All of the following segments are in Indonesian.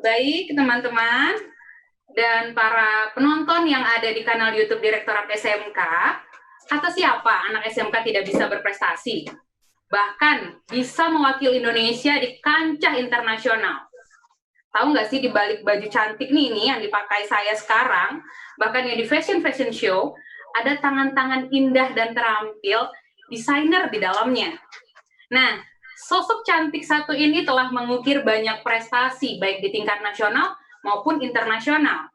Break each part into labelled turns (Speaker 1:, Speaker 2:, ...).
Speaker 1: Baik, teman-teman dan para penonton yang ada di kanal YouTube Direktorat SMK, kata siapa anak SMK tidak bisa berprestasi? Bahkan bisa mewakili Indonesia di kancah internasional. Tahu nggak sih di balik baju cantik nih yang dipakai saya sekarang, bahkan yang di fashion show, ada tangan-tangan indah dan terampil desainer di dalamnya. Nah, sosok cantik satu ini telah mengukir banyak prestasi baik di tingkat nasional maupun internasional.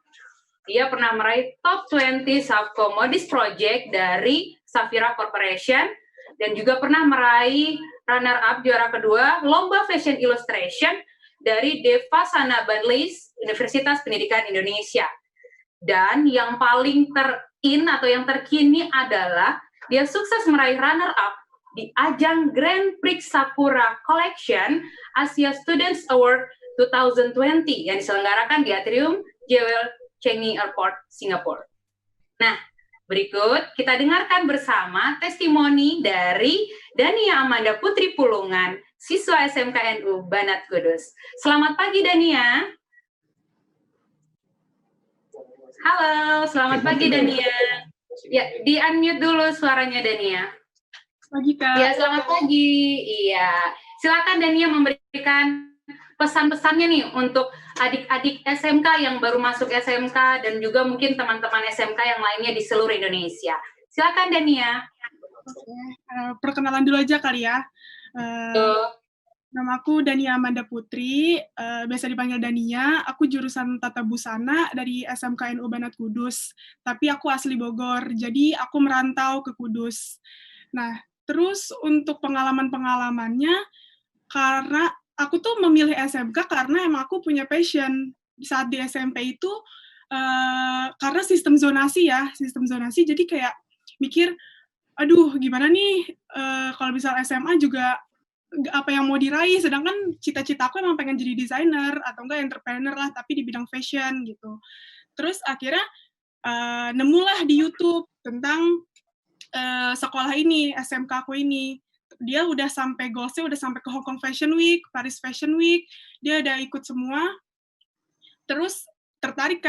Speaker 1: Dia pernah meraih top 20 Safco Modis Project dari Safira Corporation dan juga pernah meraih runner up juara kedua Lomba Fashion Illustration dari Deva Sana Banlis Universitas Pendidikan Indonesia. Dan yang paling ter-in atau yang terkini adalah dia sukses meraih runner up di ajang Grand Prix Sakura Collection Asia Students Award 2020 yang diselenggarakan di Atrium Jewel Changi Airport, Singapura. Nah, berikut kita dengarkan bersama testimoni dari Dania Amanda Putri Pulungan, siswa SMKNU Banat Kudus. Selamat pagi, Dania. Halo, selamat pagi, Dania. Ya, di-unmute dulu suaranya, Dania.
Speaker 2: Pagi, Kak.
Speaker 1: Ya, selamat pagi. Iya. Silakan Dania memberikan pesan-pesannya nih untuk adik-adik SMK yang baru masuk SMK dan juga mungkin teman-teman SMK yang lainnya di seluruh Indonesia. Silakan Dania.
Speaker 2: Oke, perkenalan dulu aja kali ya. Nama aku Dania Amanda Putri, biasa dipanggil Dania. Aku jurusan Tata Busana dari SMKNU Banat Kudus. Tapi aku asli Bogor, jadi aku merantau ke Kudus. Nah, terus untuk pengalaman-pengalamannya, karena aku tuh memilih SMK karena emang aku punya passion. Saat di SMP itu, karena sistem zonasi, jadi kayak mikir, aduh gimana nih, kalau misal SMA juga apa yang mau diraih, sedangkan cita-cita aku emang pengen jadi desainer atau enggak entrepreneur lah, tapi di bidang fashion gitu. Terus akhirnya nemulah di YouTube tentang sekolah ini, SMK aku ini. Dia udah sampai goalsnya udah sampai ke Hong Kong Fashion Week, Paris Fashion Week, dia udah ikut semua. Terus tertarik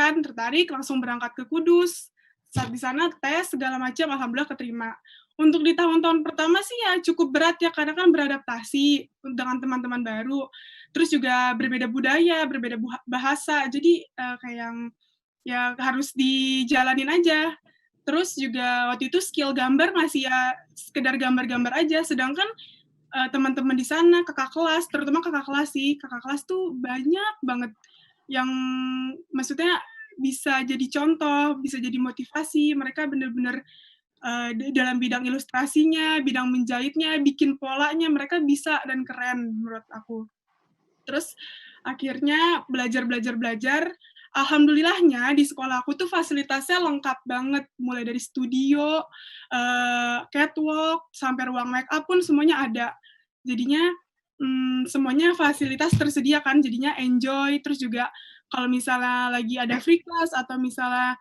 Speaker 2: langsung berangkat ke Kudus. Saat di sana tes segala macam, alhamdulillah keterima. Untuk di tahun-tahun pertama sih ya cukup berat ya, karena kan beradaptasi dengan teman-teman baru. Terus juga berbeda budaya, berbeda bahasa, jadi kayak yang ya harus dijalanin aja. Terus juga waktu itu skill gambar masih ya sekedar gambar-gambar aja, sedangkan teman-teman di sana, kakak kelas, terutama kakak kelas sih, kakak kelas tuh banyak banget yang maksudnya bisa jadi contoh, bisa jadi motivasi, mereka benar-benar dalam bidang ilustrasinya, bidang menjahitnya, bikin polanya, mereka bisa dan keren menurut aku. Terus akhirnya belajar, alhamdulillahnya di sekolah aku tuh fasilitasnya lengkap banget, mulai dari studio, catwalk, sampai ruang make up pun semuanya ada. Jadinya semuanya fasilitas tersedia kan, jadinya enjoy, terus juga kalau misalnya lagi ada free class atau misalnya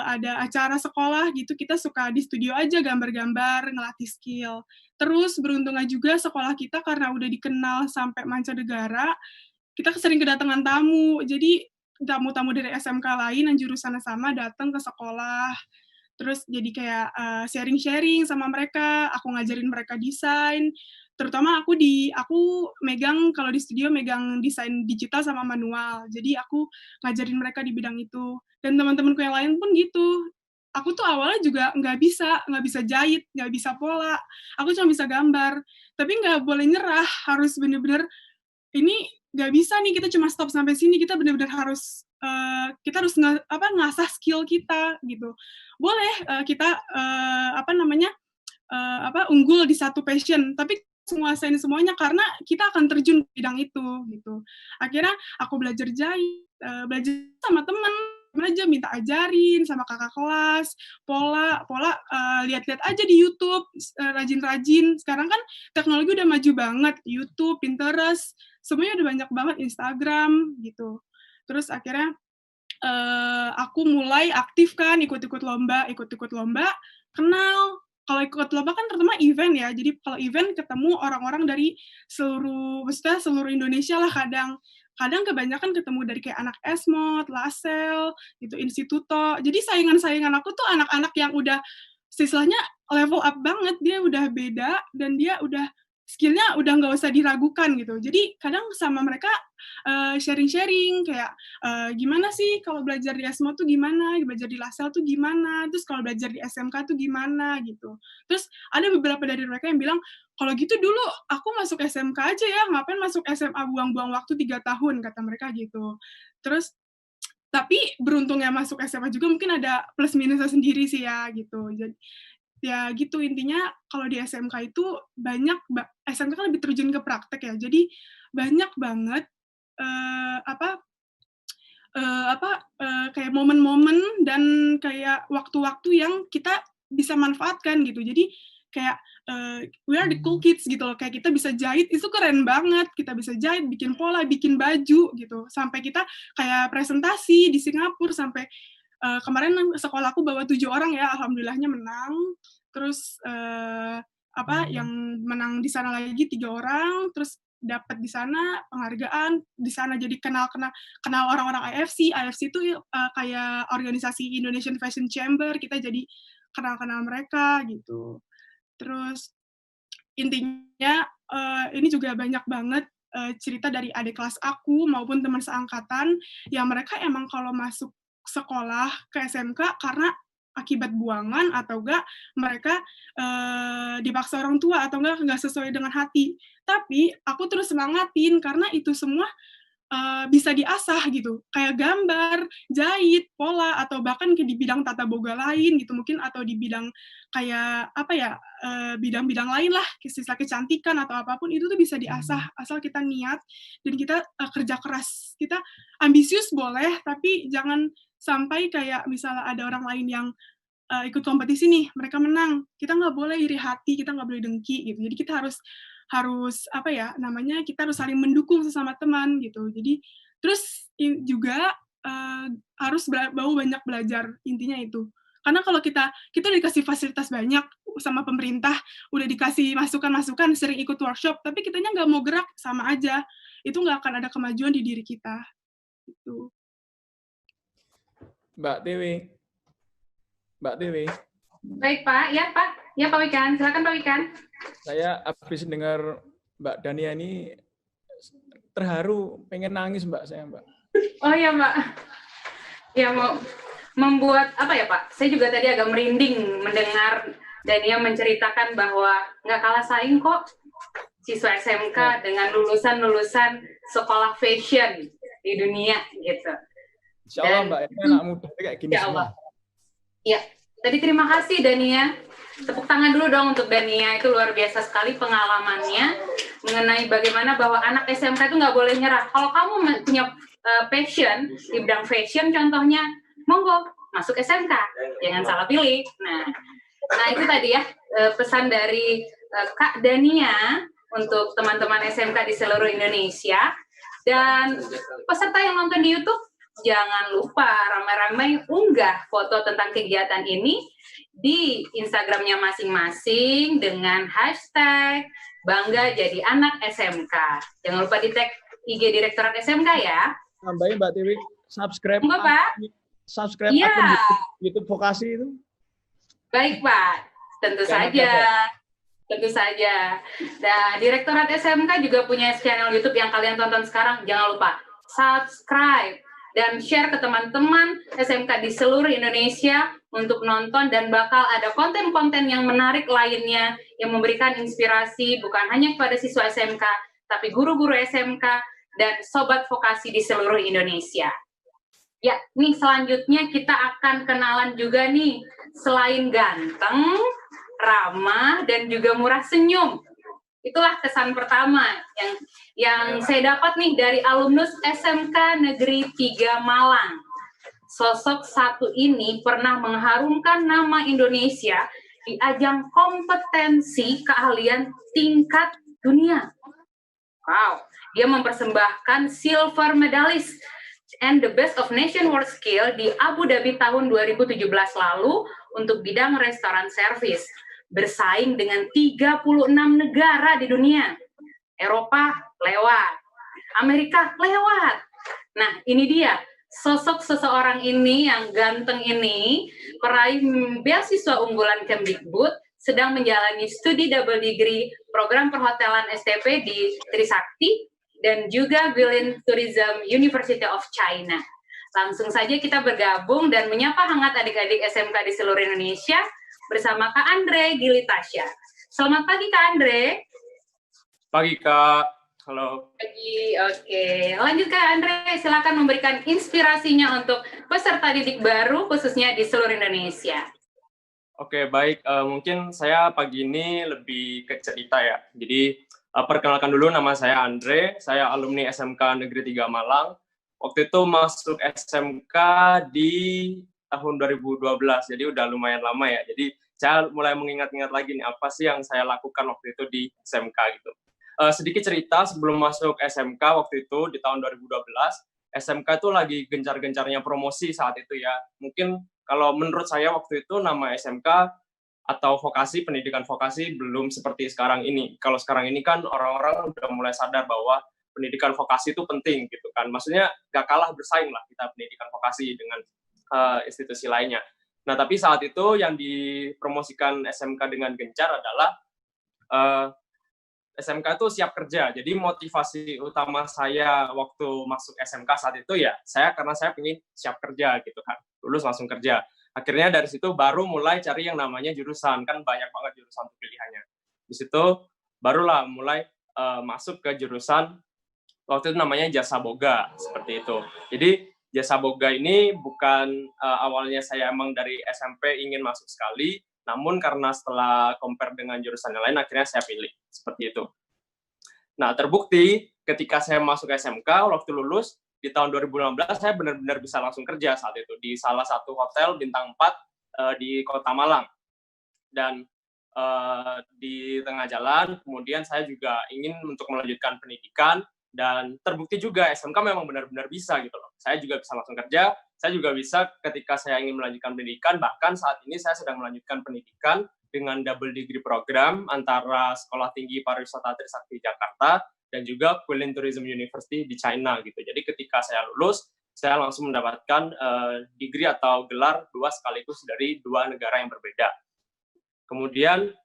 Speaker 2: ada acara sekolah gitu, kita suka di studio aja gambar-gambar, ngelatih skill. Terus beruntungnya juga sekolah kita karena udah dikenal sampai mancanegara, kita sering kedatangan tamu. Jadi tamu-tamu dari SMK lain yang jurusannya sama datang ke sekolah. Terus jadi kayak sharing-sharing sama mereka, aku ngajarin mereka desain. Terutama aku megang kalau di studio megang desain digital sama manual. Jadi aku ngajarin mereka di bidang itu. Dan teman-temanku yang lain pun gitu. Aku tuh awalnya juga nggak bisa jahit, nggak bisa pola. Aku cuma bisa gambar. Tapi nggak boleh nyerah, harus bener-bener ini nggak bisa nih kita cuma stop sampai sini, kita benar-benar harus ngasah skill kita gitu. Boleh kita unggul di satu passion, tapi menguasain semuanya karena kita akan terjun ke bidang itu gitu. Akhirnya aku belajar jahit, belajar sama temen aja minta ajarin sama kakak kelas, pola lihat-lihat aja di YouTube, rajin-rajin. Sekarang kan teknologi udah maju banget, YouTube, Pinterest, semuanya udah banyak banget, Instagram gitu. Terus akhirnya aku mulai aktif kan, ikut-ikut lomba, kenal. Kalau ikut lomba kan terutama event ya, jadi kalau event ketemu orang-orang dari seluruh Indonesia lah kadang. kadang kebanyakan ketemu dari kayak anak Esmod, Lasel, gitu, Instituto. Jadi saingan-saingan aku tuh anak-anak yang udah istilahnya level up banget, dia udah beda dan dia udah skill-nya udah nggak usah diragukan gitu. Jadi kadang sama mereka sharing-sharing kayak gimana sih kalau belajar di Esmo tuh gimana, belajar di Lasel tuh gimana, terus kalau belajar di SMK tuh gimana gitu. Terus ada beberapa dari mereka yang bilang, kalau gitu dulu aku masuk SMK aja ya, ngapain masuk SMA buang-buang waktu 3 tahun, kata mereka gitu. Terus tapi beruntungnya masuk SMA juga mungkin ada plus minusnya sendiri sih ya gitu. Jadi ya gitu intinya kalau di SMK itu banyak SMK kan lebih terjun ke praktek ya. Jadi banyak banget kayak momen-momen dan kayak waktu-waktu yang kita bisa manfaatkan gitu. Jadi kayak we are the cool kids gitu loh, kayak kita bisa jahit, itu keren banget, kita bisa jahit, bikin pola, bikin baju gitu, sampai kita kayak presentasi di Singapura, sampai kemarin sekolah aku bawa 7 orang ya, alhamdulillahnya menang, terus yang menang di sana lagi 3 orang, terus dapat di sana penghargaan, di sana jadi kenal orang-orang IFC itu kayak organisasi Indonesian Fashion Chamber, kita jadi kenal mereka gitu. Terus intinya ini juga banyak banget cerita dari adik kelas aku maupun teman seangkatan yang mereka emang kalau masuk sekolah ke SMK karena akibat buangan atau enggak mereka dipaksa orang tua atau enggak sesuai dengan hati. Tapi aku terus semangatin karena itu semua bisa diasah gitu, kayak gambar, jahit, pola, atau bahkan di bidang tata boga lain gitu mungkin, atau di bidang kayak bidang-bidang lain lah, sisa kecantikan atau apapun itu tuh bisa diasah asal kita niat dan kita kerja keras. Kita ambisius boleh, tapi jangan sampai kayak misalnya ada orang lain yang ikut kompetisi nih, mereka menang, kita nggak boleh iri hati, kita nggak boleh dengki gitu. Jadi kita harus kita harus saling mendukung sesama teman gitu. Jadi terus juga harus banyak belajar, intinya itu. Karena kalau kita udah dikasih fasilitas banyak sama pemerintah, udah dikasih masukan-masukan, sering ikut workshop, tapi kitanya nggak mau gerak, sama aja. Itu nggak akan ada kemajuan di diri kita. Gitu.
Speaker 3: Mbak Dewi.
Speaker 1: Baik Pak, ya Pak Wikan, silakan Pak Wikan.
Speaker 3: Saya habis dengar Mbak Dania ini terharu, pengen nangis Mbak.
Speaker 1: Oh ya Mbak, ya mau membuat apa ya Pak? Saya juga tadi agak merinding mendengar Dania menceritakan bahwa nggak kalah saing kok siswa SMK dengan lulusan sekolah fashion di dunia gitu.
Speaker 3: Insya Allah Mbak, ini anak muda kayak gini semua.
Speaker 1: Ya, tadi terima kasih Dania. Tepuk tangan dulu dong untuk Dania, itu luar biasa sekali pengalamannya mengenai bagaimana bahwa anak SMK itu nggak boleh nyerah. Kalau kamu punya passion di bidang fashion contohnya, monggo masuk SMK, jangan salah pilih. Nah itu tadi ya pesan dari Kak Dania untuk teman-teman SMK di seluruh Indonesia. Dan peserta yang nonton di YouTube, jangan lupa ramai-ramai unggah foto tentang kegiatan ini di Instagramnya masing-masing dengan hashtag Bangga Jadi Anak SMK. Jangan lupa di tag IG Direktorat SMK ya.
Speaker 3: Tambahin Mbak Dewi, subscribe.
Speaker 1: Enggak, Pak?
Speaker 3: Subscribe
Speaker 1: ya.
Speaker 3: akun YouTube Vokasi itu.
Speaker 1: Baik Pak, tentu saja. Tentu saja. Nah, Direktorat SMK juga punya channel YouTube yang kalian tonton sekarang. Jangan lupa subscribe dan share ke teman-teman SMK di seluruh Indonesia untuk nonton, dan bakal ada konten-konten yang menarik lainnya yang memberikan inspirasi bukan hanya kepada siswa SMK, tapi guru-guru SMK dan sobat vokasi di seluruh Indonesia. Ya, nih selanjutnya kita akan kenalan juga nih, selain ganteng, ramah, dan juga murah senyum. Itulah kesan pertama yang saya dapat nih dari alumnus SMK Negeri 3 Malang. Sosok satu ini pernah mengharumkan nama Indonesia di ajang kompetensi keahlian tingkat dunia. Wow, dia mempersembahkan silver medalist and the best of nation world skill di Abu Dhabi tahun 2017 lalu untuk bidang restoran service. Bersaing dengan 36 negara di dunia. Eropa lewat, Amerika lewat. Nah, ini dia sosok seseorang ini yang ganteng ini, peraih beasiswa unggulan Kemdikbud, sedang menjalani studi double degree program perhotelan STP di Trisakti dan juga Guilin Tourism University of China. Langsung saja kita bergabung dan menyapa hangat adik-adik SMK di seluruh Indonesia bersama Kak Andre Gilitasya. Selamat pagi Kak Andre.
Speaker 4: Pagi Kak, halo.
Speaker 1: Pagi, oke. Lanjut Kak Andre, silakan memberikan inspirasinya untuk peserta didik baru khususnya di seluruh Indonesia.
Speaker 4: Oke, baik. Mungkin saya pagi ini lebih ke cerita ya. Jadi perkenalkan dulu, nama saya Andre, saya alumni SMK Negeri 3 Malang. Waktu itu masuk SMK di tahun 2012, jadi udah lumayan lama ya. Jadi saya mulai mengingat-ingat lagi nih, apa sih yang saya lakukan waktu itu di SMK gitu. Sedikit cerita, sebelum masuk SMK waktu itu di tahun 2012, SMK itu lagi gencar-gencarnya promosi saat itu ya. Mungkin kalau menurut saya waktu itu nama SMK atau vokasi, pendidikan vokasi belum seperti sekarang ini. Kalau sekarang ini kan orang-orang udah mulai sadar bahwa pendidikan vokasi itu penting gitu kan. Maksudnya gak kalah bersaing lah kita pendidikan vokasi dengan institusi lainnya. Nah, tapi saat itu yang dipromosikan SMK dengan gencar adalah SMK itu siap kerja. Jadi motivasi utama saya waktu masuk SMK saat itu ya, karena saya ingin siap kerja gitu kan. Lulus langsung kerja. Akhirnya dari situ baru mulai cari yang namanya jurusan. Kan banyak banget jurusan pilihannya. Di situ barulah mulai masuk ke jurusan waktu itu namanya Jasa Boga, seperti itu. Jadi Jasa Boga ini bukan awalnya saya emang dari SMP ingin masuk sekali, namun karena setelah compare dengan jurusan yang lain, akhirnya saya pilih, seperti itu. Nah, terbukti ketika saya masuk SMK, waktu lulus, di tahun 2016, saya benar-benar bisa langsung kerja saat itu, di salah satu hotel bintang 4 di Kota Malang. Dan di tengah jalan, kemudian saya juga ingin untuk melanjutkan pendidikan, dan terbukti juga SMK memang benar-benar bisa gitu loh. Saya juga bisa langsung kerja, saya juga bisa ketika saya ingin melanjutkan pendidikan, bahkan saat ini saya sedang melanjutkan pendidikan dengan double degree program antara Sekolah Tinggi Pariwisata Trisakti Jakarta dan juga Guilin Tourism University di China gitu. Jadi ketika saya lulus, saya langsung mendapatkan degree atau gelar 2 sekaligus dari 2 negara yang berbeda. Kemudian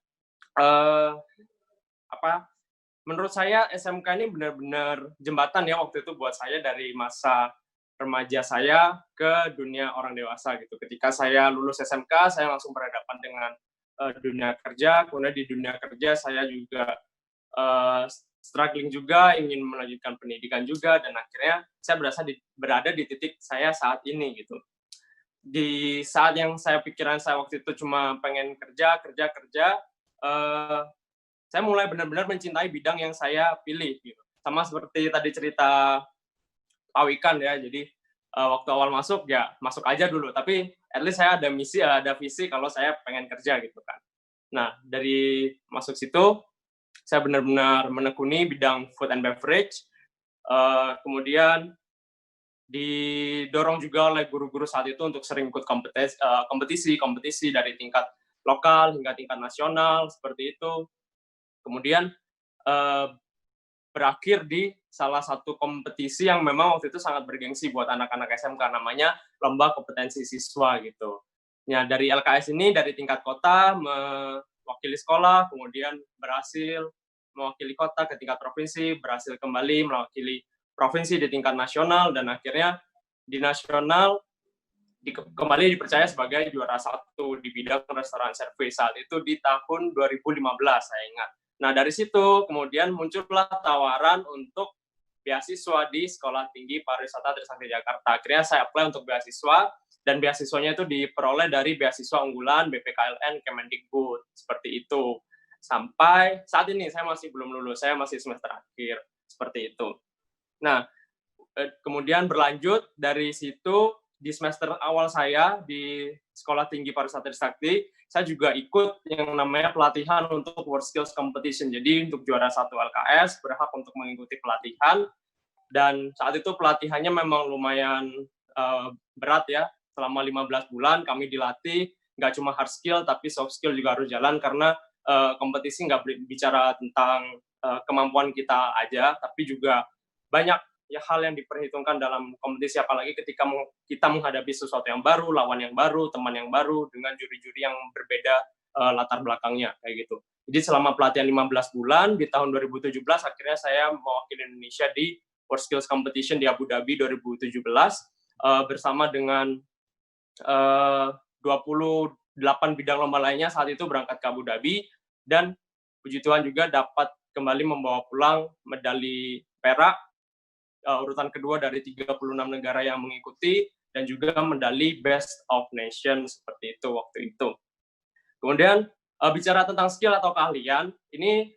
Speaker 4: menurut saya SMK ini benar-benar jembatan ya waktu itu buat saya dari masa remaja saya ke dunia orang dewasa gitu. Ketika saya lulus SMK, saya langsung berhadapan dengan dunia kerja. Kemudian di dunia kerja saya juga struggling juga, ingin melanjutkan pendidikan juga, dan akhirnya saya berada di titik saya saat ini gitu. Di saat yang pikiran saya waktu itu cuma pengen kerja, saya mulai benar-benar mencintai bidang yang saya pilih gitu. Sama seperti tadi cerita Pak Wikan ya, jadi waktu awal masuk ya masuk aja dulu, tapi at least saya ada misi, ada visi kalau saya pengen kerja gitu kan. Nah, dari masuk situ saya benar-benar menekuni bidang food and beverage, kemudian didorong juga oleh guru-guru saat itu untuk sering ikut kompetisi dari tingkat lokal hingga tingkat nasional, seperti itu. Kemudian berakhir di salah satu kompetisi yang memang waktu itu sangat bergengsi buat anak-anak SMK, namanya Lomba Kompetensi Siswa gitu. Ya, dari LKS ini dari tingkat kota mewakili sekolah, kemudian berhasil mewakili kota ke tingkat provinsi, berhasil kembali mewakili provinsi di tingkat nasional, dan akhirnya di nasional kembali dipercaya sebagai juara 1 di bidang restoran service saat itu di tahun 2015 saya ingat. Nah, dari situ kemudian muncullah tawaran untuk beasiswa di Sekolah Tinggi Pariwisata Trisakti Jakarta. Akhirnya saya apply untuk beasiswa, dan beasiswanya itu diperoleh dari beasiswa unggulan BPKLN Kemendikbud, seperti itu. Sampai saat ini saya masih belum lulus, saya masih semester akhir, seperti itu. Nah, kemudian berlanjut dari situ, di semester awal saya di Sekolah Tinggi Pariwisata Trisakti, saya juga ikut yang namanya pelatihan untuk World Skills Competition. Jadi untuk juara 1 LKS, berhak untuk mengikuti pelatihan, dan saat itu pelatihannya memang lumayan berat ya. Selama 15 bulan kami dilatih, nggak cuma hard skill, tapi soft skill juga harus jalan, karena kompetisi nggak bicara tentang kemampuan kita aja, tapi juga banyak ya hal yang diperhitungkan dalam kompetisi, apalagi ketika kita menghadapi sesuatu yang baru, lawan yang baru, teman yang baru, dengan juri-juri yang berbeda latar belakangnya, kayak gitu. Jadi selama pelatihan 15 bulan, di tahun 2017 akhirnya saya mewakili Indonesia di World Skills Competition di Abu Dhabi 2017, bersama dengan 28 bidang lomba lainnya saat itu berangkat ke Abu Dhabi, dan puji Tuhan juga dapat kembali membawa pulang medali perak, urutan kedua dari 36 negara yang mengikuti, dan juga medali Best of Nation seperti itu waktu itu. Kemudian bicara tentang skill atau keahlian, ini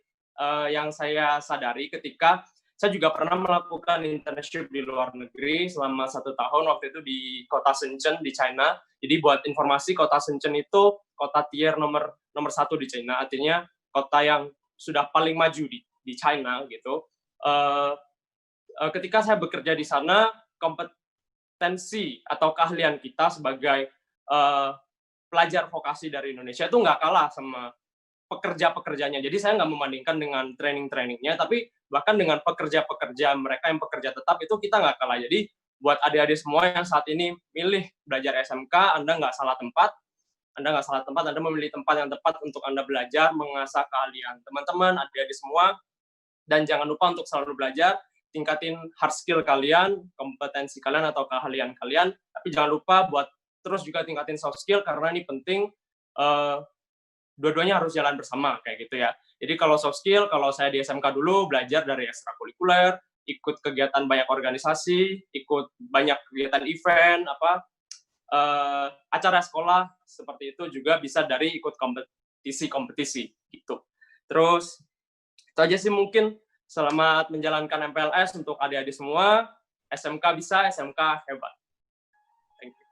Speaker 4: yang saya sadari ketika saya juga pernah melakukan internship di luar negeri selama 1 tahun, waktu itu di kota Shenzhen di China. Jadi buat informasi, kota Shenzhen itu kota tier nomor 1 di China, artinya kota yang sudah paling maju di China gitu. Ketika saya bekerja di sana, kompetensi atau keahlian kita sebagai pelajar vokasi dari Indonesia itu nggak kalah sama pekerja-pekerjanya. Jadi saya nggak membandingkan dengan training-trainingnya, tapi bahkan dengan pekerja-pekerja mereka yang pekerja tetap itu kita nggak kalah. Jadi buat adik-adik semua yang saat ini milih belajar SMK, Anda nggak salah tempat. Anda memilih tempat yang tepat untuk Anda belajar, mengasah keahlian. Teman-teman, adik-adik semua, dan jangan lupa untuk selalu belajar, tingkatin hard skill kalian, kompetensi kalian atau keahlian kalian, tapi jangan lupa buat terus juga tingkatin soft skill, karena ini penting, dua-duanya harus jalan bersama, kayak gitu ya. Jadi kalau soft skill, kalau saya di SMK dulu, belajar dari ekstrakurikuler, ikut kegiatan banyak organisasi, ikut banyak kegiatan event, acara sekolah, seperti itu juga bisa dari ikut kompetisi, gitu. Terus, itu aja sih mungkin. Selamat menjalankan MPLS untuk adik-adik semua. SMK bisa, SMK hebat. Thank you.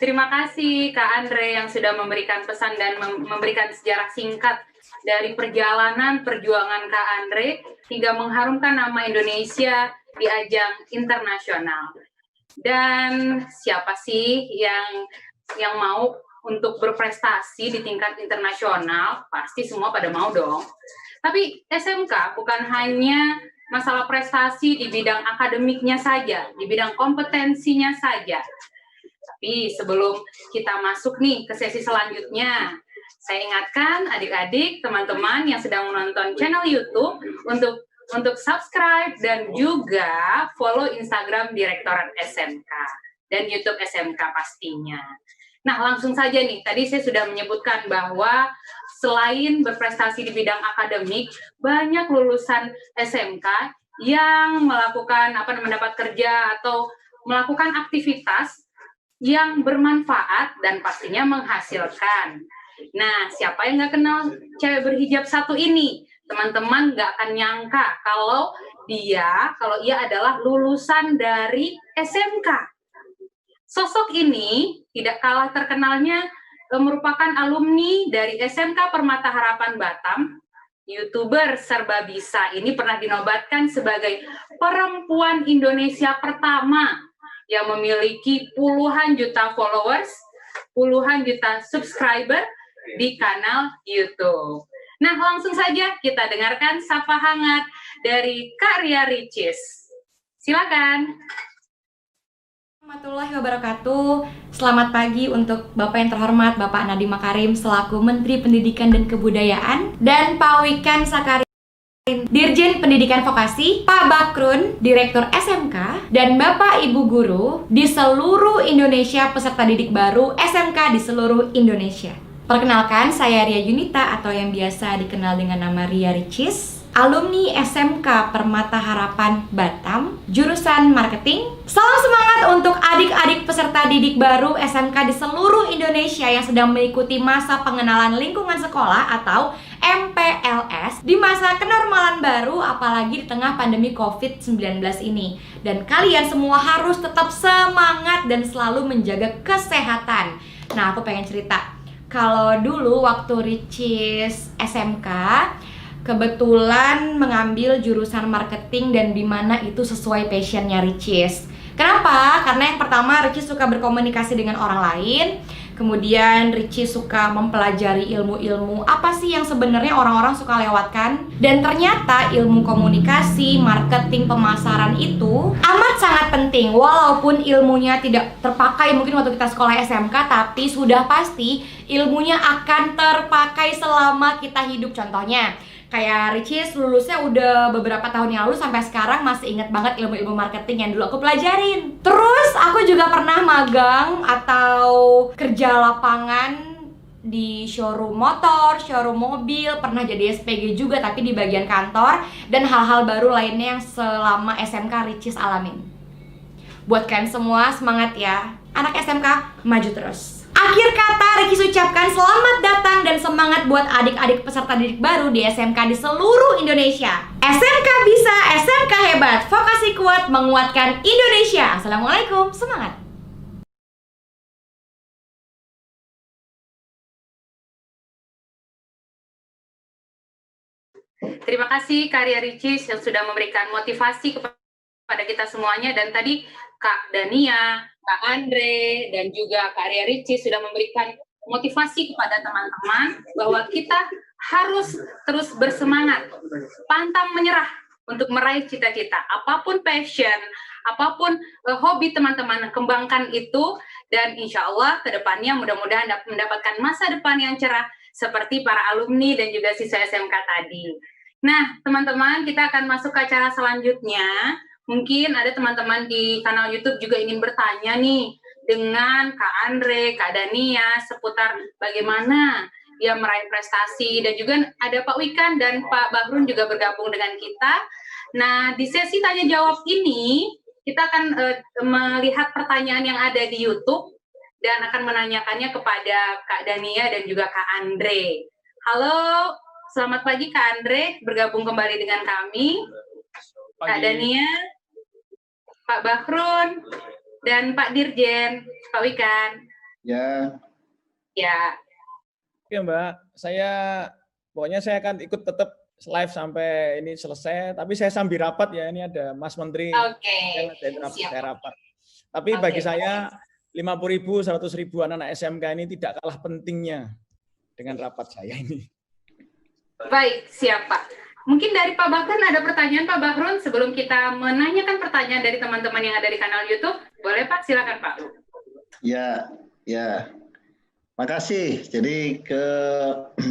Speaker 1: Terima kasih Kak Andre yang sudah memberikan pesan dan memberikan sejarah singkat dari perjalanan perjuangan Kak Andre hingga mengharumkan nama Indonesia di ajang internasional. Dan siapa sih yang mau untuk berprestasi di tingkat internasional? Pasti semua pada mau dong. Tapi SMK bukan hanya masalah prestasi di bidang akademiknya saja, di bidang kompetensinya saja. Tapi sebelum kita masuk nih ke sesi selanjutnya, saya ingatkan adik-adik, teman-teman yang sedang menonton channel YouTube untuk subscribe dan juga follow Instagram Direktorat SMK dan YouTube SMK pastinya. Nah, langsung saja nih, tadi saya sudah menyebutkan bahwa selain berprestasi di bidang akademik, banyak lulusan SMK yang mendapat kerja atau melakukan aktivitas yang bermanfaat dan pastinya menghasilkan. Nah, siapa yang nggak kenal cewek berhijab satu ini? Teman-teman nggak akan nyangka kalau ia adalah lulusan dari SMK. Sosok ini tidak kalah terkenalnya merupakan alumni dari SMK Permata Harapan Batam. YouTuber serba bisa ini pernah dinobatkan sebagai perempuan Indonesia pertama yang memiliki puluhan juta followers, puluhan juta subscriber di kanal YouTube. Nah, langsung saja kita dengarkan sapa hangat dari Kak Ria Ricis. Silakan.
Speaker 5: Warahmatullahi wabarakatuh. Selamat pagi untuk Bapak yang terhormat Bapak Nadiem Makarim selaku Menteri Pendidikan dan Kebudayaan, dan Pak Wikan Sakarin, Dirjen Pendidikan Vokasi, Pak Bakrun, Direktur SMK, dan Bapak Ibu Guru di seluruh Indonesia, peserta didik baru SMK di seluruh Indonesia. Perkenalkan, saya Ria Yunita atau yang biasa dikenal dengan nama Ria Ricis, alumni SMK Permata Harapan Batam, jurusan marketing. Salam semangat untuk adik-adik peserta didik baru SMK di seluruh Indonesia yang sedang mengikuti masa pengenalan lingkungan sekolah atau MPLS di masa kenormalan baru, apalagi di tengah pandemi COVID-19 ini. Dan kalian semua harus tetap semangat dan selalu menjaga kesehatan. Nah, aku pengen cerita. Kalau dulu waktu Ricis SMK, kebetulan mengambil jurusan marketing dan dimana itu sesuai passionnya Ricis. Kenapa? Karena yang pertama Ricis suka berkomunikasi dengan orang lain. Kemudian Richie suka mempelajari ilmu-ilmu apa sih yang sebenarnya orang-orang suka lewatkan. Dan ternyata ilmu komunikasi, marketing, pemasaran itu amat sangat penting. Walaupun ilmunya tidak terpakai mungkin waktu kita sekolah SMK, tapi sudah pasti ilmunya akan terpakai selama kita hidup. Contohnya kayak Richie lulusnya udah beberapa tahun yang lalu, sampai sekarang masih inget banget ilmu-ilmu marketing yang dulu aku pelajarin. Terus aku juga pernah magang atau kerja lapangan di showroom motor, showroom mobil, pernah jadi SPG juga tapi di bagian kantor, dan hal-hal baru lainnya yang selama SMK Richie alamin. Buat kalian semua, semangat ya. Anak SMK, maju terus. Akhir kata, Richie ucapkan selamat datang dan semangat buat adik-adik peserta didik baru di SMK di seluruh Indonesia. SMK bisa, SMK hebat, vokasi kuat menguatkan Indonesia. Assalamualaikum, semangat.
Speaker 1: Terima kasih Karya Richie yang sudah memberikan motivasi kepada kita semuanya, dan tadi Kak Dania, Kak Andre, dan juga Kak Arya Richie sudah memberikan motivasi kepada teman-teman bahwa kita harus terus bersemangat, pantang menyerah untuk meraih cita-cita. Apapun passion, apapun hobi teman-teman, kembangkan itu, dan insya Allah ke depannya mudah-mudahan dapat mendapatkan masa depan yang cerah seperti para alumni dan juga siswa SMK tadi. Nah, teman-teman, kita akan masuk ke acara selanjutnya. Mungkin ada teman-teman di kanal YouTube juga ingin bertanya nih dengan Kak Andre, Kak Dania seputar bagaimana dia meraih prestasi, dan juga ada Pak Wikan dan Pak Bahrun juga bergabung dengan kita. Nah, di sesi tanya jawab ini kita akan melihat pertanyaan yang ada di YouTube dan akan menanyakannya kepada Kak Dania dan juga Kak Andre. Halo, selamat pagi Kak Andre, bergabung kembali dengan kami. Kak Dania, Pak Bahrun, dan Pak Dirjen, Pak Wikan.
Speaker 6: Ya.
Speaker 1: Ya.
Speaker 3: Oke Mbak, pokoknya saya akan ikut tetap live sampai ini selesai, tapi saya sambil rapat ya, ini ada Mas Menteri.
Speaker 1: Oke.
Speaker 3: Saya rapat. Tapi bagi saya 50.000, 100.000 anak SMK ini tidak kalah pentingnya dengan rapat saya ini.
Speaker 1: Baik, siap Pak. Mungkin dari Pak Bahrun ada pertanyaan Pak Bahrun sebelum kita menanyakan pertanyaan dari teman-teman yang ada di kanal YouTube. Boleh Pak, silakan Pak.
Speaker 6: Ya. Makasih. Jadi ke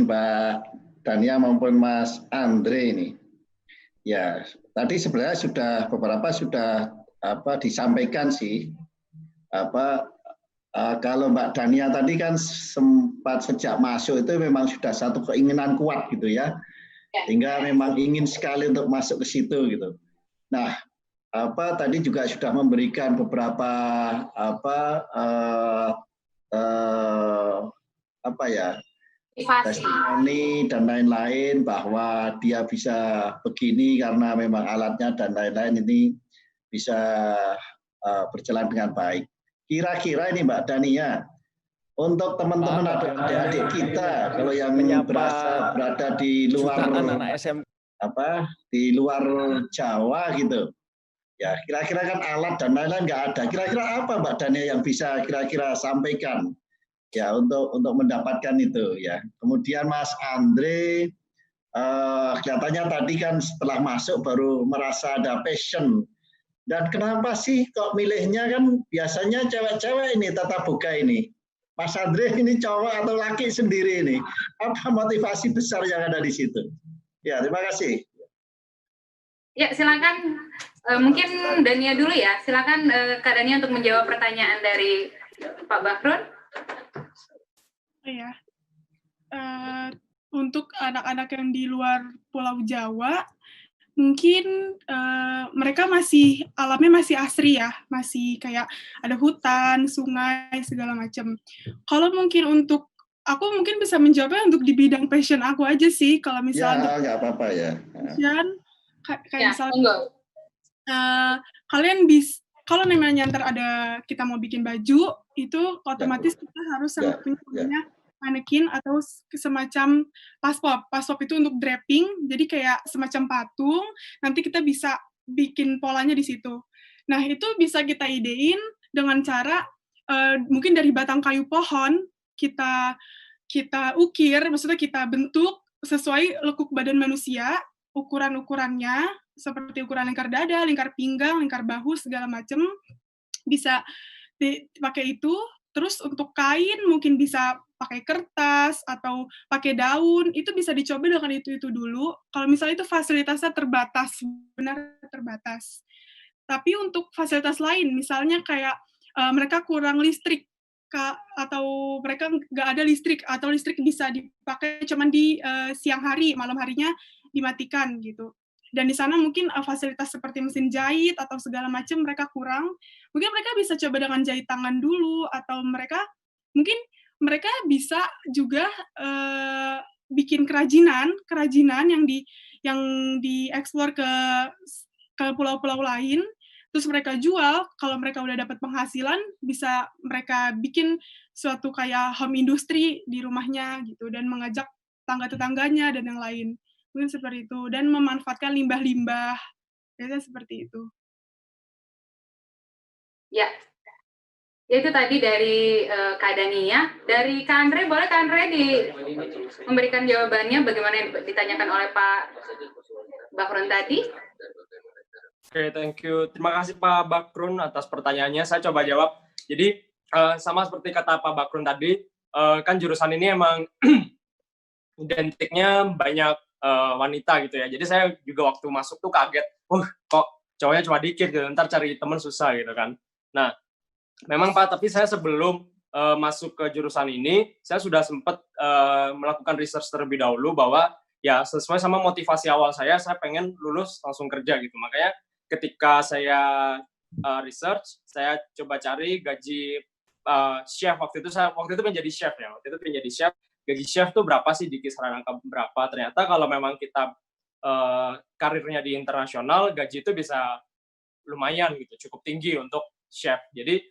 Speaker 6: Mbak Dania maupun Mas Andre ini. Ya, tadi sebenarnya beberapa sudah disampaikan sih. Kalau Mbak Dania tadi kan sempat sejak masuk itu memang sudah satu keinginan kuat gitu ya. Sehingga memang ingin sekali untuk masuk ke situ gitu. Nah, tadi juga sudah memberikan beberapa testimoni dan lain-lain bahwa dia bisa begini karena memang alatnya dan lain-lain ini bisa berjalan dengan baik. Kira-kira ini Mbak Dania, untuk teman-teman adik-adik kita kalau yang berada di luar di luar Jawa gitu, ya kira-kira kan alat dan lain-lain nggak ada. Kira-kira apa Mbak Dania yang bisa kira-kira sampaikan ya untuk mendapatkan itu ya. Kemudian Mas Andre, kelihatannya tadi kan setelah masuk baru merasa ada passion. Dan kenapa sih kok milihnya, kan biasanya cewek-cewek ini tatap muka ini. Mas Andre ini cowok atau laki sendiri ini? Apa motivasi besar yang ada di situ? Ya, terima kasih.
Speaker 1: Ya, silakan. Mungkin Dania dulu ya. Silakan Kak Dania untuk menjawab pertanyaan dari Pak Bahrun.
Speaker 2: Ya. Untuk anak-anak yang di luar Pulau Jawa, mungkin mereka alamnya masih asri ya, masih kayak ada hutan, sungai, segala macam. Kalau mungkin untuk aku mungkin bisa menjawabnya untuk di bidang passion aku aja sih. Kalau misalnya
Speaker 6: nggak apa-apa ya.
Speaker 2: Passion, kayak
Speaker 1: ya,
Speaker 2: misalnya kalian bisa, kalau namanya ntar ada kita mau bikin baju, itu otomatis kita harus punya manekin atau semacam paspop. Paspop itu untuk draping, jadi kayak semacam patung, nanti kita bisa bikin polanya di situ. Nah, itu bisa kita idein dengan cara mungkin dari batang kayu pohon, kita ukir, maksudnya kita bentuk sesuai lekuk badan manusia, ukuran-ukurannya seperti ukuran lingkar dada, lingkar pinggang, lingkar bahu, segala macam bisa dipakai itu. Terus untuk kain mungkin bisa pakai kertas atau pakai daun, itu bisa dicoba dengan itu dulu. Kalau misalnya itu fasilitasnya terbatas, benar terbatas. Tapi untuk fasilitas lain, misalnya kayak mereka kurang listrik, atau mereka nggak ada listrik, atau listrik bisa dipakai cuman di siang hari, malam harinya dimatikan gitu. Dan di sana mungkin fasilitas seperti mesin jahit atau segala macam mereka kurang. Mungkin mereka bisa coba dengan jahit tangan dulu, atau mereka bisa juga bikin kerajinan yang dieksplor ke pulau-pulau lain. Terus mereka jual, kalau mereka udah dapat penghasilan, bisa mereka bikin suatu kayak home industry di rumahnya gitu, dan mengajak tangga-tetangganya dan yang lain. Mungkin seperti itu, dan memanfaatkan limbah-limbah, biasanya seperti itu.
Speaker 1: Ya, itu tadi dari Kak Dania. Dari Kak Andre, boleh Kak Andre memberikan jawabannya bagaimana yang ditanyakan oleh Pak Bakrun tadi?
Speaker 4: Oke, thank you. Terima kasih Pak Bakrun atas pertanyaannya. Saya coba jawab. Jadi, sama seperti kata Pak Bakrun tadi, kan jurusan ini emang identiknya banyak wanita gitu ya. Jadi saya juga waktu masuk tuh kaget, kok cowoknya cuma dikit gitu, ntar cari teman susah gitu kan. Nah, memang Pak, tapi saya sebelum masuk ke jurusan ini, saya sudah sempat melakukan research terlebih dahulu bahwa ya sesuai sama motivasi awal saya pengen lulus langsung kerja gitu. Makanya ketika saya research, saya coba cari gaji chef. Waktu itu menjadi chef ya. Waktu itu menjadi chef. Gaji chef tuh berapa sih, di kisaran angka berapa? Ternyata kalau memang kita karirnya di internasional, gaji itu bisa lumayan gitu, cukup tinggi untuk chef. Jadi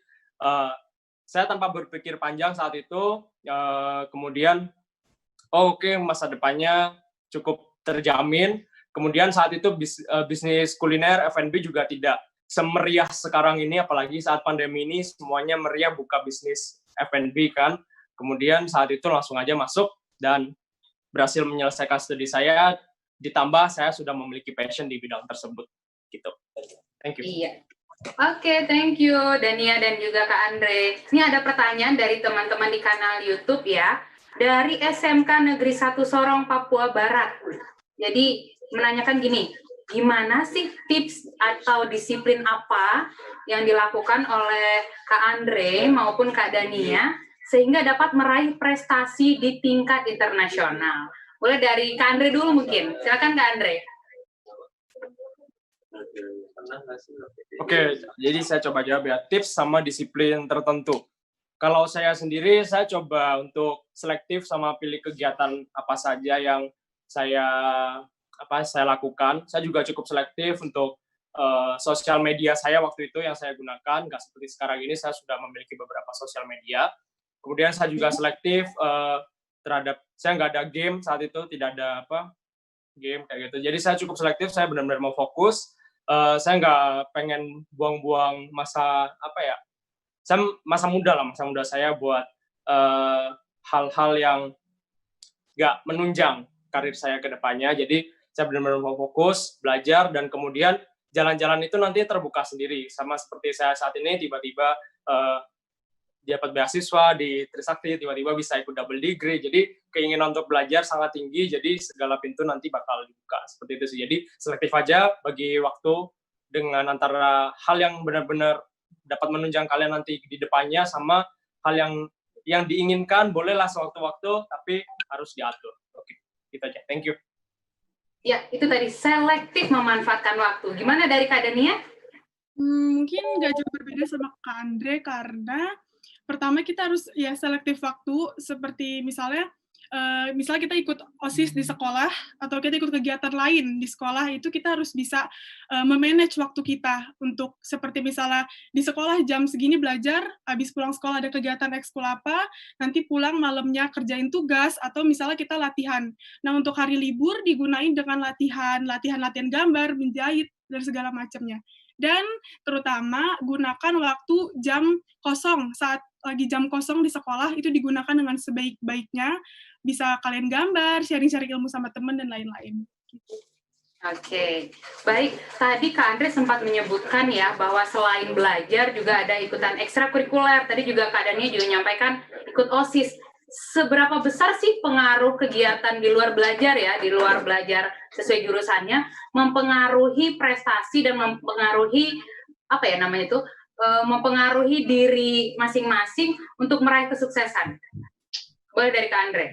Speaker 4: saya tanpa berpikir panjang saat itu, kemudian oke, masa depannya cukup terjamin. Kemudian saat itu bisnis kuliner F&B juga tidak semeriah sekarang ini, apalagi saat pandemi ini semuanya meriah buka bisnis F&B kan. Kemudian saat itu langsung aja masuk dan berhasil menyelesaikan studi saya, ditambah saya sudah memiliki passion di bidang tersebut gitu. Thank you.
Speaker 1: Iya. Oke, thank you Dania dan juga Kak Andre. Ini ada pertanyaan dari teman-teman di kanal YouTube ya. Dari SMK Negeri 1 Sorong, Papua Barat. Jadi menanyakan gini, gimana sih tips atau disiplin apa yang dilakukan oleh Kak Andre maupun Kak Dania sehingga dapat meraih prestasi di tingkat internasional? Boleh dari Kak Andre dulu mungkin. Silakan Kak Andre.
Speaker 4: Oke, jadi saya coba jawab ya, tips sama disiplin tertentu. Kalau saya sendiri, saya coba untuk selektif sama pilih kegiatan apa saja yang saya lakukan. Saya juga cukup selektif untuk sosial media saya waktu itu yang saya gunakan. Nggak seperti sekarang ini, saya sudah memiliki beberapa sosial media. Kemudian saya juga selektif terhadap, saya nggak ada game saat itu, tidak ada game kayak gitu. Jadi saya cukup selektif, saya benar-benar mau fokus. Saya nggak pengen buang-buang masa masa muda saya buat hal-hal yang nggak menunjang karir saya ke depannya. Jadi saya benar-benar mau fokus, belajar, dan kemudian jalan-jalan itu nanti terbuka sendiri. Sama seperti saya saat ini, tiba-tiba dapat beasiswa di Trisakti, tiba-tiba bisa ikut double degree. Jadi keinginan untuk belajar sangat tinggi, jadi segala pintu nanti bakal dibuka. Seperti itu sih. Jadi selektif aja bagi waktu dengan antara hal yang benar-benar dapat menunjang kalian nanti di depannya sama hal yang diinginkan, bolehlah sewaktu-waktu, tapi harus diatur. Oke, gitu aja. Thank you.
Speaker 1: Ya, itu tadi selektif memanfaatkan waktu. Gimana dari Kak Dania?
Speaker 2: Mungkin nggak jauh berbeda sama Kak Andre, karena pertama kita harus ya selektif waktu, seperti misalnya kita ikut OSIS di sekolah atau kita ikut kegiatan lain di sekolah, itu kita harus bisa memanage waktu kita untuk seperti misalnya di sekolah jam segini belajar, habis pulang sekolah ada kegiatan ekskul apa, nanti pulang malamnya kerjain tugas, atau misalnya kita latihan. Nah, untuk hari libur digunain dengan latihan gambar, menjahit, dan segala macamnya. Dan terutama gunakan waktu jam kosong, saat lagi jam kosong di sekolah itu digunakan dengan sebaik-baiknya, bisa kalian gambar, sharing-sharing ilmu sama teman dan lain-lain.
Speaker 1: Oke, baik. Tadi Kak Andre sempat menyebutkan ya bahwa selain belajar juga ada ikutan ekstrakurikuler. Tadi juga Kak Dania juga menyampaikan ikut OSIS. Seberapa besar sih pengaruh kegiatan di luar belajar ya, di luar belajar sesuai jurusannya, mempengaruhi prestasi dan mempengaruhi apa ya namanya itu, mempengaruhi diri masing-masing untuk meraih kesuksesan? Boleh dari Kak Andre.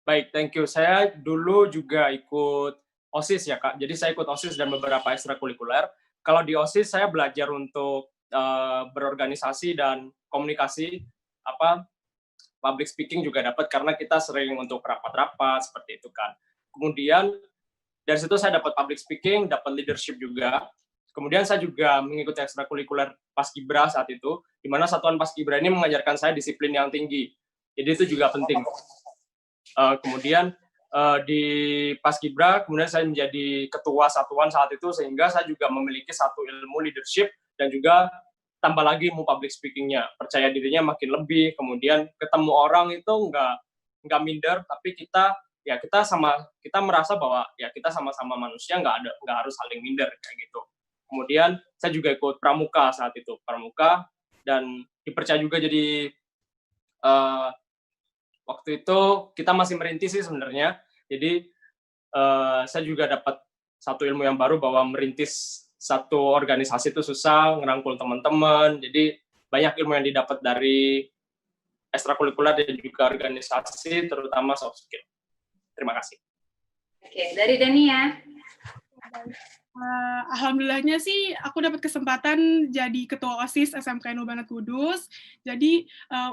Speaker 4: Baik, thank you. Saya dulu juga ikut OSIS ya, Kak. Jadi saya ikut OSIS dan beberapa ekstrakurikuler. Kalau di OSIS saya belajar untuk berorganisasi dan komunikasi, public speaking juga dapat karena kita sering untuk rapat-rapat seperti itu kan. Kemudian dari situ saya dapat public speaking, dapat leadership juga. Kemudian saya juga mengikuti ekstrakurikuler Paskibra saat itu, di mana satuan Paskibra ini mengajarkan saya disiplin yang tinggi. Jadi itu juga penting. Kemudian di Paskibra, kemudian saya menjadi ketua satuan saat itu, sehingga saya juga memiliki satu ilmu leadership dan juga tambah lagi ilmu public speaking-nya. Percaya dirinya makin lebih, kemudian ketemu orang itu nggak minder, tapi kita merasa bahwa ya kita sama-sama manusia, nggak harus saling minder kayak gitu. Kemudian saya juga ikut pramuka saat itu, dan dipercaya juga jadi waktu itu kita masih merintis sih sebenarnya. Jadi saya juga dapat satu ilmu yang baru bahwa merintis satu organisasi itu susah, ngerangkul teman-teman. Jadi banyak ilmu yang didapat dari ekstrakurikuler dan juga organisasi, terutama soft skill. Terima kasih.
Speaker 1: Oke, dari Dania.
Speaker 2: Alhamdulillahnya sih aku dapat kesempatan jadi ketua OSIS SMKN Ubanat Kudus. Jadi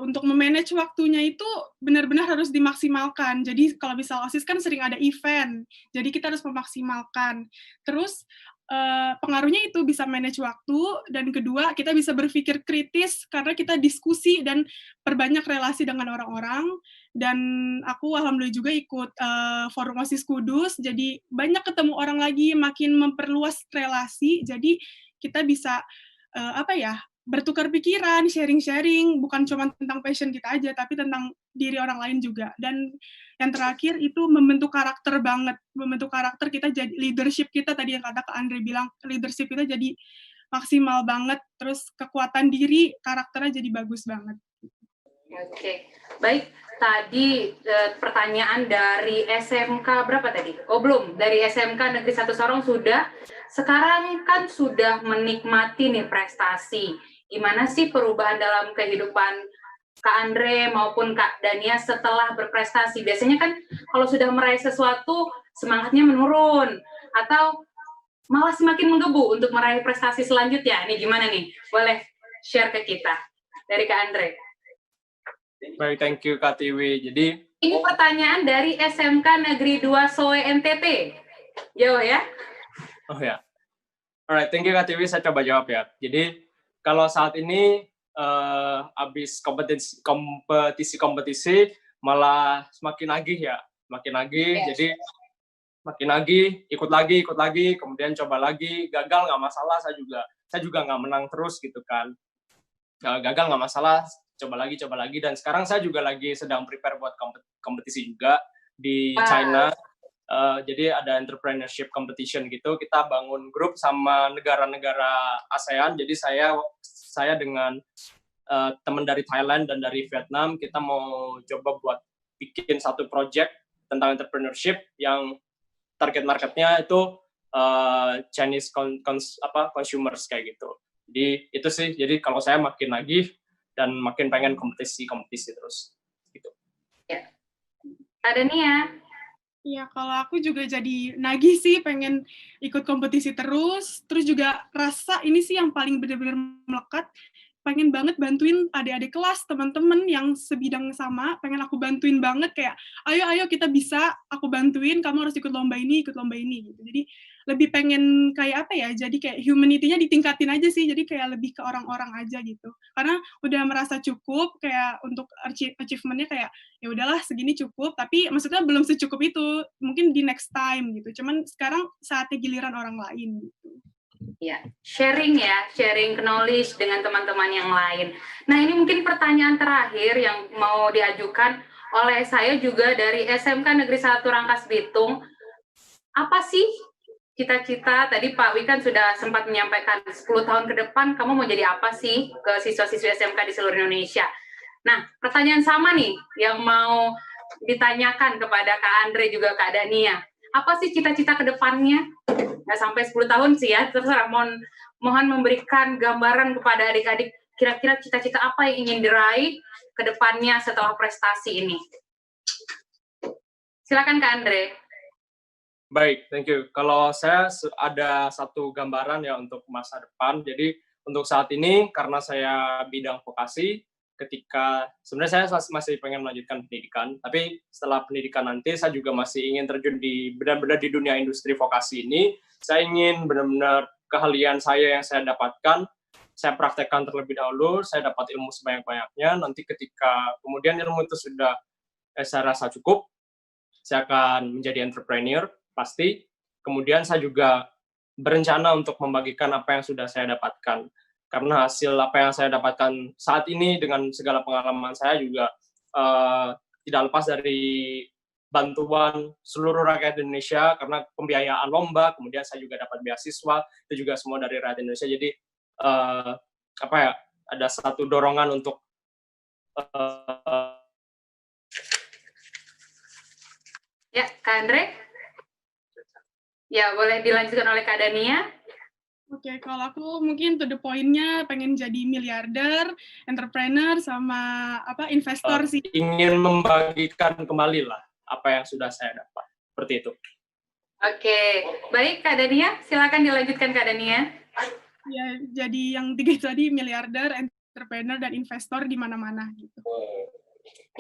Speaker 2: untuk memanage waktunya itu benar-benar harus dimaksimalkan. Jadi kalau misal OSIS kan sering ada event, jadi kita harus memaksimalkan. Terus pengaruhnya itu bisa manage waktu, dan kedua kita bisa berpikir kritis karena kita diskusi dan perbanyak relasi dengan orang-orang. Dan aku alhamdulillah juga ikut forum OSIS Kudus, jadi banyak ketemu orang lagi, makin memperluas relasi, jadi kita bisa bertukar pikiran, sharing-sharing, bukan cuma tentang passion kita aja, tapi tentang diri orang lain juga. Dan yang terakhir itu membentuk karakter banget, membentuk karakter kita, jadi leadership kita tadi yang kata Kak Andre bilang, leadership kita jadi maksimal banget, terus kekuatan diri, karakternya jadi bagus banget.
Speaker 1: Oke, baik. Tadi pertanyaan dari SMK berapa tadi? Oh belum, dari SMK Negeri 1 Sorong sudah. Sekarang kan sudah menikmati nih prestasi. Gimana sih perubahan dalam kehidupan Kak Andre maupun Kak Dania setelah berprestasi? Biasanya kan kalau sudah meraih sesuatu, semangatnya menurun. Atau malah semakin menggebu untuk meraih prestasi selanjutnya. Nih gimana nih? Boleh share ke kita dari Kak Andre.
Speaker 4: Baik, thank you Kak Tiwi. Jadi
Speaker 1: ini pertanyaan dari SMK Negeri 2 Soe NTT. Jauh ya?
Speaker 4: Oh ya. Alright, thank you Kak Tiwi. Saya coba jawab ya. Jadi kalau saat ini habis kompetisi malah semakin nagih ya, makin nagih. Yes. Jadi makin nagih, ikut lagi, kemudian coba lagi, gagal nggak masalah. Saya juga nggak menang terus gitu kan. Gagal nggak masalah. Coba lagi, dan sekarang saya juga lagi sedang prepare buat kompetisi juga di China. Jadi ada entrepreneurship competition gitu, kita bangun grup sama negara-negara ASEAN. Jadi saya dengan teman dari Thailand dan dari Vietnam, kita mau coba buat bikin satu project tentang entrepreneurship yang target marketnya itu Chinese consumers kayak gitu. Jadi itu sih, jadi kalau saya makin lagi dan makin pengen kompetisi terus gitu.
Speaker 1: Ya. Ada Nia?
Speaker 2: Ya, kalau aku juga jadi nagih sih, pengen ikut kompetisi terus juga rasa ini sih yang paling benar-benar melekat, pengen banget bantuin adik-adik kelas, teman-teman yang sebidang sama, pengen aku bantuin banget, kayak ayo kita bisa, aku bantuin, kamu harus ikut lomba ini gitu. Jadi lebih pengen kayak jadi kayak humanity-nya ditingkatin aja sih, jadi kayak lebih ke orang-orang aja gitu. Karena udah merasa cukup, kayak untuk achievement-nya kayak ya udahlah segini cukup, tapi maksudnya belum secukup itu, mungkin di next time gitu. Cuman sekarang saatnya giliran orang lain gitu.
Speaker 1: Ya, sharing knowledge dengan teman-teman yang lain. Nah, ini mungkin pertanyaan terakhir yang mau diajukan oleh saya juga dari SMK Negeri 1 Rangkas Bitung. Apa sih cita-cita? Tadi Pak Wikan sudah sempat menyampaikan 10 tahun ke depan kamu mau jadi apa sih ke siswa-siswi SMK di seluruh Indonesia. Nah, pertanyaan sama nih yang mau ditanyakan kepada Kak Andre juga Kak Dania. Apa sih cita-cita ke depannya? Nggak sampai 10 tahun sih ya, terserah. Mohon memberikan gambaran kepada adik-adik kira-kira cita-cita apa yang ingin diraih ke depannya setelah prestasi ini. Silakan Kak Andre.
Speaker 4: Baik, thank you. Kalau saya ada satu gambaran ya untuk masa depan. Jadi untuk saat ini karena saya bidang vokasi, ketika sebenarnya saya masih pengen melanjutkan pendidikan, tapi setelah pendidikan nanti saya juga masih ingin terjun di benar-benar di dunia industri vokasi ini. Saya ingin benar-benar keahlian saya yang saya dapatkan, saya praktekkan terlebih dahulu, saya dapat ilmu sebanyak-banyaknya, nanti ketika kemudian ilmu itu sudah saya rasa cukup, saya akan menjadi entrepreneur, pasti. Kemudian saya juga berencana untuk membagikan apa yang sudah saya dapatkan. Karena hasil apa yang saya dapatkan saat ini dengan segala pengalaman saya juga tidak lepas dari bantuan seluruh rakyat Indonesia karena pembiayaan lomba, kemudian saya juga dapat beasiswa, itu juga semua dari rakyat Indonesia. Jadi ada satu dorongan untuk
Speaker 1: ya, Kak Andre? Ya, boleh dilanjutkan oleh Kak Dania.
Speaker 2: Oke, kalau aku mungkin to the point-nya pengen jadi miliarder, entrepreneur, sama investor sih.
Speaker 4: Ingin membagikan kembali lah apa yang sudah saya dapat. Seperti itu.
Speaker 1: Oke, baik Kak Dania, silakan dilanjutkan Kak Dania.
Speaker 2: Ya, jadi yang 3 tadi, miliarder, entrepreneur, dan investor di mana-mana gitu.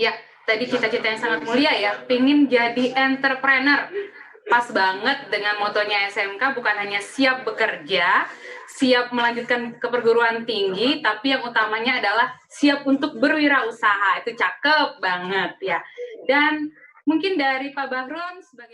Speaker 1: Ya, tadi cita-cita yang sangat mulia ya, pingin jadi entrepreneur. Pas banget dengan motonya SMK, bukan hanya siap bekerja, siap melanjutkan ke perguruan tinggi, tapi yang utamanya adalah siap untuk berwirausaha. Itu cakep banget ya. Dan mungkin dari Pak Bahrun sebagai